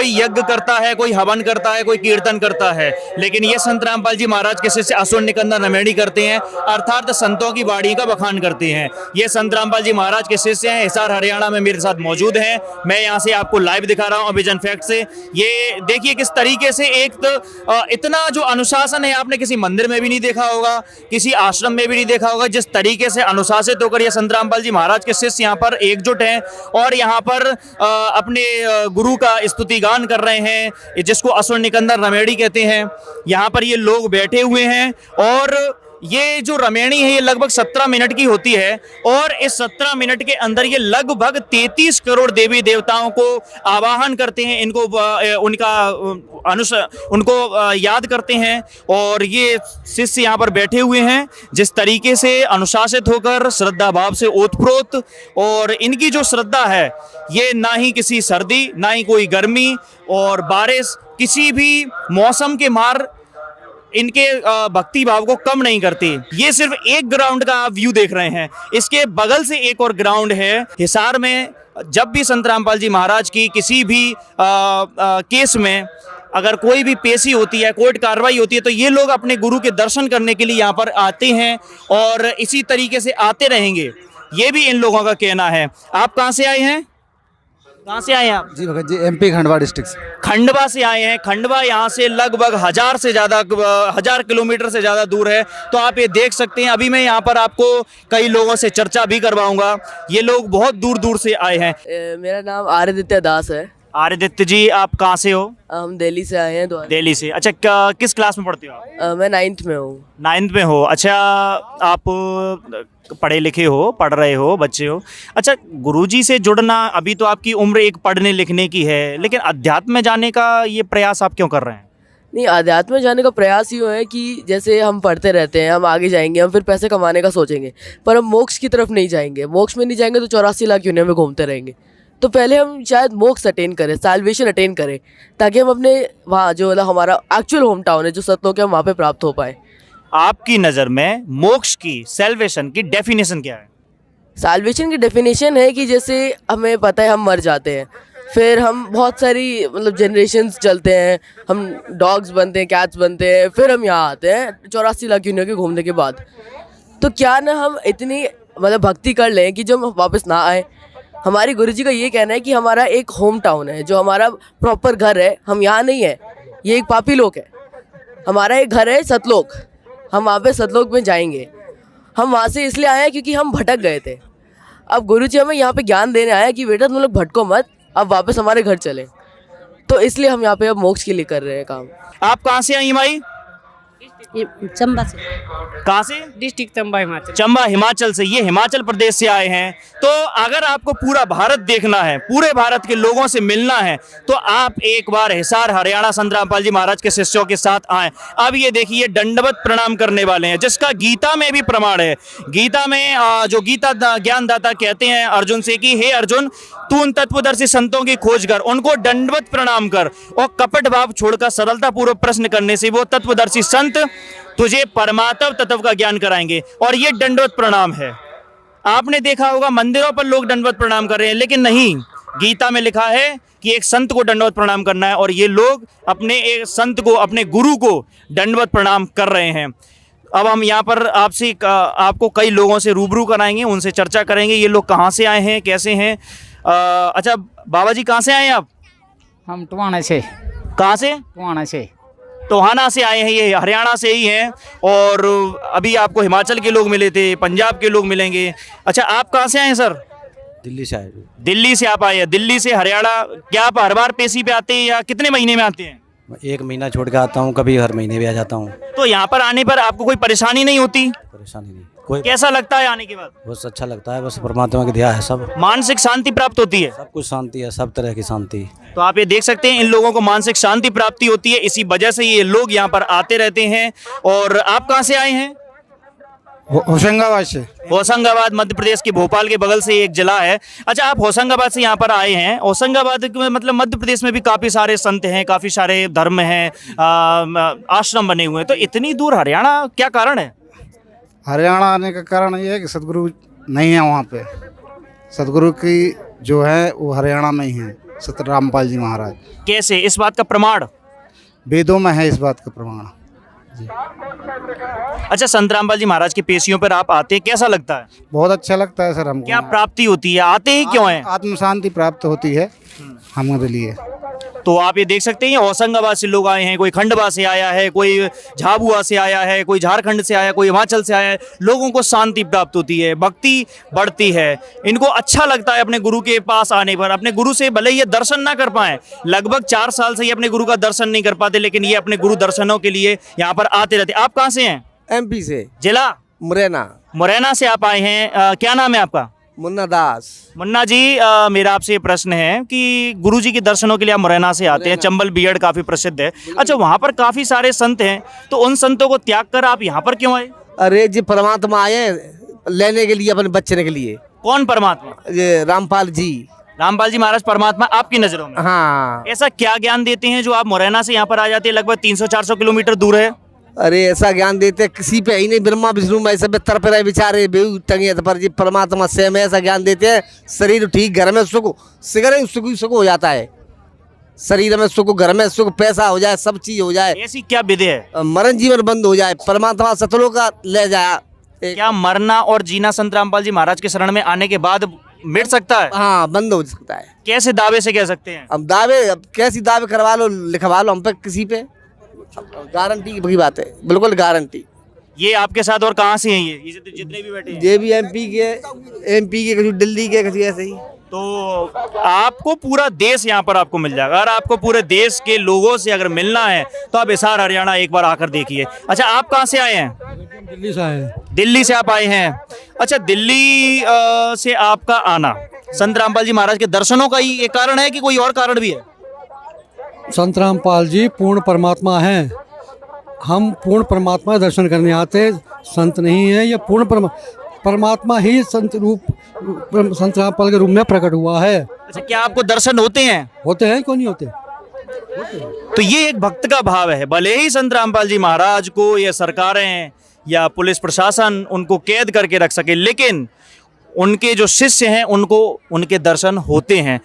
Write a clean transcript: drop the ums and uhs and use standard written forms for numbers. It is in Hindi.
कोई यज्ञ करता है, कोई हवन करता है, कोई कीर्तन करता है, लेकिन ये संत रामपाल जी महाराज के शिष्य असुर निकंदन रमेड़ी करते हैं, अर्थात संतों की वाणी का बखान करते हैं। ये संत रामपाल जी महाराज के शिष्य हैं, हिसार हरियाणा में मेरे साथ मौजूद हैं। मैं यहाँ से आपको लाइव दिखा रहा हूँ अभिजन फैक्ट से। ये देखिए किस तरीके से एक तो इतना जो अनुशासन है आपने किसी मंदिर में भी नहीं देखा होगा, किसी आश्रम में भी नहीं देखा होगा। जिस तरीके से अनुशासित होकर ये संत रामपाल जी महाराज के शिष्य यहाँ पर एकजुट हैं और यहाँ पर अपने गुरु का स्तुति गान कर रहे हैं, जिसको असुर निकंदन रमेड़ी कहते हैं। यहाँ पर ये लोग बैठे हुए हैं और ये जो रमेणी है ये लगभग 17 मिनट की होती है और इस 17 मिनट के अंदर ये लगभग 33 करोड़ देवी देवताओं को आवाहन करते हैं, इनको उनको याद करते हैं। और ये शिष्य यहाँ पर बैठे हुए हैं जिस तरीके से अनुशासित होकर श्रद्धा भाव से ओतप्रोत, और इनकी जो श्रद्धा है ये ना ही किसी सर्दी ना ही कोई गर्मी और बारिश किसी भी मौसम के मार इनके भक्ति भाव को कम नहीं करती। ये सिर्फ एक ग्राउंड का आप व्यू देख रहे हैं, इसके बगल से एक और ग्राउंड है हिसार में। जब भी संत रामपाल जी महाराज की किसी भी केस में अगर कोई भी पेशी होती है, कोर्ट कार्रवाई होती है, तो ये लोग अपने गुरु के दर्शन करने के लिए यहाँ पर आते हैं और इसी तरीके से आते रहेंगे, ये भी इन लोगों का कहना है। आप कहाँ से आए हैं? कहाँ से आए हैं आप? जी भगत जी, एमपी खंडवा डिस्ट्रिक्ट से। खंडवा से आए हैं। खंडवा यहाँ से लगभग 1000 किलोमीटर से ज़्यादा दूर है। तो आप ये देख सकते हैं, अभी मैं यहाँ पर आपको कई लोगों से चर्चा भी करवाऊंगा। ये लोग बहुत दूर दूर से आए हैं। मेरा नाम आर्यदित्य दास है। आर्यदित्य जी, आप कहाँ से हो? हम दिल्ली से आए हैं। दिल्ली से। अच्छा, किस क्लास में पढ़ते हो आप? मैं 9th में हूँ। 9th में हो। अच्छा, आप पढ़े लिखे हो, पढ़ रहे हो, बच्चे हो। अच्छा, गुरुजी से जुड़ना, अभी तो आपकी उम्र एक पढ़ने लिखने की है, लेकिन अध्यात्म में जाने का ये प्रयास आप क्यों कर रहे हैं? नहीं, अध्यात्म में जाने का प्रयास यूँ है कि जैसे हम पढ़ते रहते हैं, हम आगे जाएंगे, हम फिर पैसे कमाने का सोचेंगे, पर हम मोक्ष की तरफ नहीं जाएंगे। मोक्ष में नहीं जाएंगे तो 84 लाख यूनियन में घूमते रहेंगे। तो पहले हम शायद मोक्ष अटेन करें, साल्वेशन अटेन करें, ताकि हम अपने वहाँ जो मतलब हमारा एक्चुअल होम टाउन है, जो सतलोक है, हम वहाँ पे प्राप्त हो पाए। आपकी नज़र में मोक्ष की, सैल्वेशन की डेफिनेशन क्या है? साल्वेशन की डेफिनेशन है कि जैसे हमें पता है हम मर जाते हैं, फिर हम बहुत सारी मतलब जनरेशन्स चलते हैं, हम डॉग्स बनते हैं, कैट्स बनते हैं, फिर हम यहाँ आते हैं 84 लाख यूनियन के घूमने के बाद। तो क्या ना हम इतनी मतलब भक्ति कर लें कि जो हम वापस ना आए। हमारे गुरुजी का ये कहना है कि हमारा एक होम टाउन है, जो हमारा प्रॉपर घर है, हम यहाँ नहीं है, ये एक पापी लोक है। हमारा एक घर है सतलोक, हम वहाँ पे सतलोक में जाएंगे। हम वहाँ से इसलिए आए हैं क्योंकि हम भटक गए थे। अब गुरुजी हमें यहाँ पे ज्ञान देने आया कि बेटा तुम लोग भटको मत, अब वापस हमारे घर चले। तो इसलिए हम यहाँ पे अब मोक्ष के लिए कर रहे हैं काम। आप कहाँ से आई माई? चंबा से। कहाँ से? डिस्ट्रिक्ट चंबा, हिमाचल। चंबा हिमाचल से। ये हिमाचल प्रदेश से आए हैं। तो अगर आपको पूरा भारत देखना है, पूरे भारत के लोगों से मिलना है, तो आप एक बार हिसार हरियाणा संत रामपाल जी महाराज के शिष्यों के साथ आए। अब ये देखिए दंडवत प्रणाम करने वाले हैं, जिसका गीता में भी प्रमाण है। गीता में जो गीता ज्ञानदाता कहते हैं अर्जुन से कि हे अर्जुन, तू उन तत्वदर्शी संतों की खोज कर, उनको दंडवत प्रणाम कर और कपट भाव छोड़कर सरलता पूर्वक प्रश्न करने से वो तत्वदर्शी संत तुझे परमात्म तत्व का ज्ञान कराएंगे। और ये दंडवत प्रणाम है। आपने देखा होगा मंदिरों पर लोग दंडवत प्रणाम कर रहे हैं, लेकिन नहीं, गीता में लिखा है कि एक संत को दंडवत प्रणाम करना है, और ये लोग अपने एक संत को, अपने गुरु को दंडवत प्रणाम कर रहे हैं। अब हम यहाँ पर आपको कई लोगों से रूबरू कराएंगे, उनसे चर्चा करेंगे ये लोग कहाँ से आए हैं, कैसे हैं। अच्छा बाबा जी, कहाँ से आए हैं आप? हम टोहाना से। कहाँ से? टोहाना से। टोहाना से आए हैं, ये हरियाणा से ही हैं। और अभी आपको हिमाचल के लोग मिले थे, पंजाब के लोग मिलेंगे। अच्छा, आप कहाँ से आए हैं सर? दिल्ली से आए। दिल्ली से आप आए हैं। दिल्ली से हरियाणा। क्या आप हर बार पेशी पे आते हैं या कितने महीने में आते हैं? एक महीना छोड़ के आता हूँ, कभी हर महीने भी आ जाता हूँ। तो यहाँ पर आने पर आपको कोई परेशानी नहीं होती? परेशानी नहीं। कोई कैसा लगता है आने के बाद? बहुत अच्छा लगता है, बस परमात्मा की दया है। सब मानसिक शांति प्राप्त होती है? सब कुछ शांति है, सब तरह की शांति। तो आप ये देख सकते हैं इन लोगों को मानसिक शांति प्राप्ति होती है, इसी वजह से ये लोग यहाँ पर आते रहते हैं। और आप कहाँ से आए हैं? होशंगाबाद से। होशंगाबाद मध्य प्रदेश के भोपाल के बगल से एक जिला है। अच्छा, आप होशंगाबाद से यहाँ पर आए हैं। होशंगाबाद मतलब मध्य प्रदेश में भी काफ़ी सारे संत हैं, काफ़ी सारे धर्म हैं, आश्रम बने हुए हैं। तो इतनी दूर हरियाणा, क्या कारण है? हरियाणा आने का कारण ये है कि सदगुरु नहीं है वहाँ पे। सदगुरु की जो है वो हरियाणा में ही है। संत रामपाल जी महाराज। कैसे, इस बात का प्रमाण? वेदों में है इस बात का प्रमाण। अच्छा, संत रामपाल जी महाराज की पेशियों पर आप आते हैं, कैसा लगता है? बहुत अच्छा लगता है सर हमको। क्या प्राप्ति होती है, आते ही क्यों हैं? आत्म शांति प्राप्त होती है हमारे लिए। तो आप ये देख सकते हैं, ये होशंगाबाद से लोग आए हैं, कोई खंडवा से आया है, कोई झाबुआ से आया है, कोई झारखंड से आया है, कोई हिमाचल से आया है। लोगों को शांति प्राप्त होती है, भक्ति बढ़ती है, इनको अच्छा लगता है अपने गुरु के पास आने पर। अपने गुरु से भले ये दर्शन ना कर पाए, लगभग 4 साल से ये अपने गुरु का दर्शन नहीं कर पाते, लेकिन ये अपने गुरु दर्शनों के लिए यहाँ पर आते रहते। आप कहाँ से हैं? एमपी से, जिला मुरैना। मुरैना से आप आए हैं। क्या नाम है आपका? मुन्ना दास। मुन्ना जी, मेरा आपसे ये प्रश्न है कि गुरुजी के दर्शनों के लिए आप मुरैना से आते हैं। चंबल बीएड काफी प्रसिद्ध है। अच्छा, वहाँ पर काफी सारे संत हैं, तो उन संतों को त्याग कर आप यहाँ पर क्यों आए? अरे जी परमात्मा आए लेने के लिए, अपने बच्चे के लिए। कौन परमात्मा? ये रामपाल जी। रामपाल जी महाराज परमात्मा आपकी नजरों में? हाँ। ऐसा क्या ज्ञान देते हैं जो आप मुरैना से यहाँ पर आ जाते हैं? लगभग 300-400 किलोमीटर दूर है। अरे ऐसा ज्ञान देते किसी पे ही नहीं, ब्रह्मा विष्णु में सब तरफ रहे बेचारे बेहू टंगे पर जी परमात्मा से में ऐसा ज्ञान देते हैं। शरीर ठीक, घर में सुख, सिगरेट सुख हो जाता है। शरीर में सुख, घर में सुख, पैसा हो जाए, सब चीज हो जाए, ऐसी क्या विधि है? मरण जीवन बंद हो जाए, परमात्मा सतलों का ले जाए। क्या मरना और जीना संत रामपाल जी महाराज के शरण में आने के बाद मिट सकता है? हाँ, बंद हो सकता है। कैसे दावे से कह सकते हैं? अब दावे, अब कैसी दावे करवा लो, लिखवा लो हम पे, किसी पे गारंटी की बात है, बिल्कुल गारंटी। ये आपके साथ और कहाँ से हैं ये जितने भी बैठे हैं? ये भी एमपी के, कुछ दिल्ली के, कुछ ऐसे ही। तो आपको पूरा देश यहाँ पर आपको मिल जाएगा। अगर आपको पूरे देश के लोगों से अगर मिलना है तो आप हिसार हरियाणा एक बार आकर देखिए। अच्छा, आप कहाँ से आए हैं? दिल्ली से आए। दिल्ली से आप आए हैं। अच्छा, दिल्ली से आपका आना संत रामपाल जी महाराज के दर्शनों का ही एक कारण है कि कोई और कारण भी है? संत रामपाल जी पूर्ण परमात्मा हैं। हम पूर्ण परमात्मा दर्शन करने आते, संत नहीं है। ये पूर्ण परमात्मा ही संत रामपाल के रूप में प्रकट हुआ है। अच्छा, क्या आपको दर्शन होते हैं? होते हैं, क्यों नहीं होते? तो ये एक भक्त का भाव है। भले ही संत रामपाल जी महाराज को ये सरकारें या पुलिस प्रशासन उनको कैद करके रख सके, लेकिन उनके जो शिष्य हैं उनको उनके दर्शन होते हैं।